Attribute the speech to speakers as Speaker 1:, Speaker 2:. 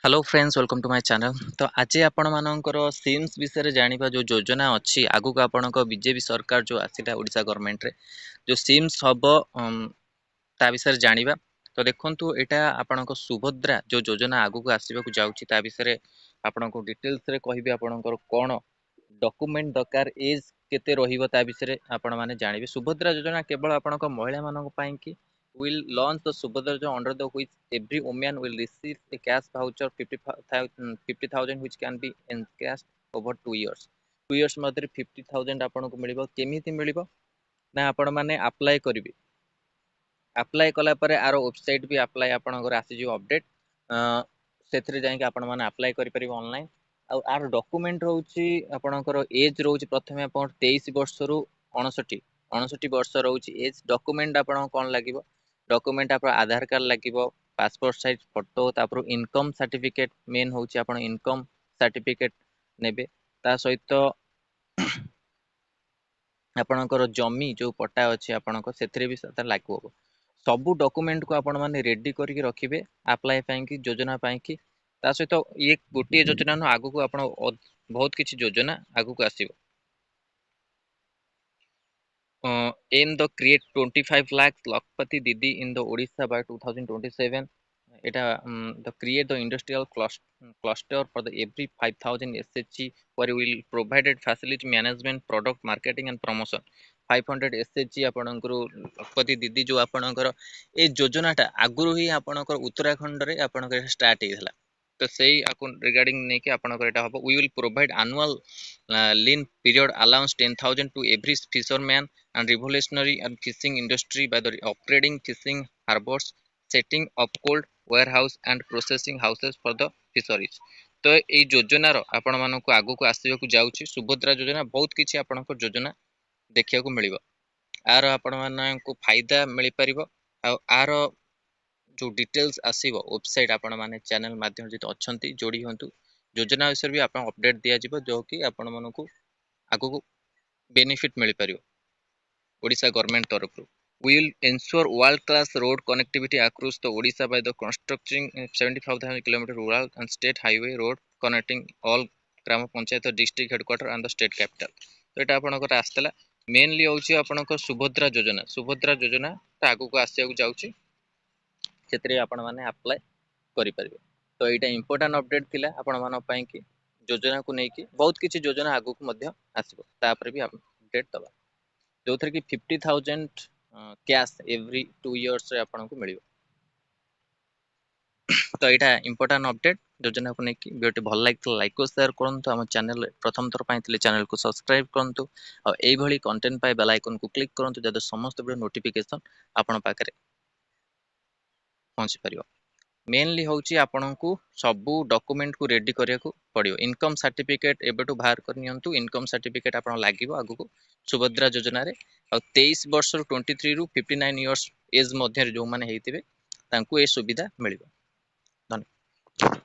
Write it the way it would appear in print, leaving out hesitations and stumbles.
Speaker 1: Hello friends welcome to my channel. तो आज आपण मानकर सिम्स विषय जानिबा जो योजना अच्छी आगु को आपणक बीजेपी सरकार जो आसिला ओडिशा गवर्नमेंट रे जो सिम्स हब ता विषय जानिबा। तो देखंतु एटा आपणक सुभद्रा जो योजना आगु को आसीबा को जाउची ता विषय आपणक डिटेल्स रे कहबी आपणकर कोन डॉक्यूमेंट दरकार एज केते रहिबो ता विषय आपण माने जानिबे। सुभद्रा योजना केवल आपणक महिला मानक पई कि will launch the Subhadra Yojana under the which every woman will receive a cash voucher 50,000 which can be encashed over 2 years. 2 years मध्य 50,000 आपन को मिलिबो। केमिति मिलिबो ना आपण माने अप्लाई करिवे। अप्लाई कला परे आरो वेबसाइट भी अप्लाई आपनकर आसी जो अपडेट सेथरे जाय कि आपण माने अप्लाई करि परिबो ऑनलाइन। आ आर डॉक्यूमेंट रहउची आपनकर एज रहउची प्रथमे आपण 23 वर्ष रु 59 वर्ष रहउची एज। डॉक्यूमेंट आपण कोन लागिबो डॉक्यूमेंट आप आधार कार्ड लगे पासपोर्ट साइज फोटो तापर इनकम सर्टिफिकेट मेन हूँ आप इनकम सर्टिफिकेट नेबे ता सहित आपणकर जमी जो पट्टा अच्छे आपणकर से भी लागू हम सबू डॉक्यूमेंट को आपण माने रेडी करके रखिए अप्लाई कि योजना कि ता सहित ये गोटे योजना न आगु को आप बहुत किसी योजना आगु को आसीबो। Aim the create 25 lakhs Lakpati Didi in the Odisha by 2027. The create the industrial cluster for the every 5,000 SHG where we will provided facility management, product marketing and promotion. 500 SHG आपणकर लखपति दीदी जो आपणकर ए योजनाटा आगुरु ही आपणकर उत्तराखंड रे आपणकर स्टार्ट हेला। तो सही regarding नहीं कि आपणकर एटा हबो we will provide annual lean period allowance 10,000 to every fisherman and revolutionary and fishing industry by the operating fishing harbors, setting up cold warehouse and processing houses for the fisheries. तो ये योजनार आपण मानक आगु को आसवाक जाऊँगी सुभद्रा योजना बहुत किसी आपण योजना देखा मिल आर आपण मानक फायदा मिल पार आर जो डिटेल्स आसो वेबसाइट आपण माने चैनल माध्यम जो अच्छा जोड़ी हूँ योजना विषय भी आप अपडेट दिज्व जो कि आपण मानक आगु को बेनिफिट मिल पार ओडिशा गवर्नमेंट तरफ रू। We will ensure world-class road connectivity across the Odisha by the constructing 75,000 km rural and state highway road connecting all gram panchayat district headquarter and the state capital. तो यहाँ आपंकर आसला मेनली हूँ आपंकर सुभद्रा योजना आगू को आसवाक जाऊँगी से आपण मैंने अप्लाई करें। तो यहाँ इंपोर्टाट अपडेट थिला आपण मानी कि योजना को लेकिन बहुत किसी योजना आगू को आसपर भी अपडेट दबा जो थे कि 50,000 कैश एवरी 2 इयर्स रे आपन को मिलियो। तो यहाँ इंपोर्टाट अपडेट योजना को लेकिन वीडियो भल लगे लाइक और शेयर करूँ। आम चैनल प्रथम थर पाई चैनल को सब्सक्राइब करूँ और यही कंटेंट पाई बेल आइकन को क्लिक करूँ जब समस्त वीडियो नोटिफिकेशन आपण पाखे पहुँची पार। मेनली हूँ आपन को सबू डॉक्यूमेंट को रेडी करिया को पड़ियो। इनकम सर्टिफिकेट एबेटू बाहर करनियंतु इनकम सर्टिफिकेट आपन लागिवो आगु को सुभद्रा योजना रे। और 23 वर्ष रु 23 रु 59 इयर्स एज मध्य जो माने हेतिबे तांकू ए सुविधा मिलिबो। धन्यवाद।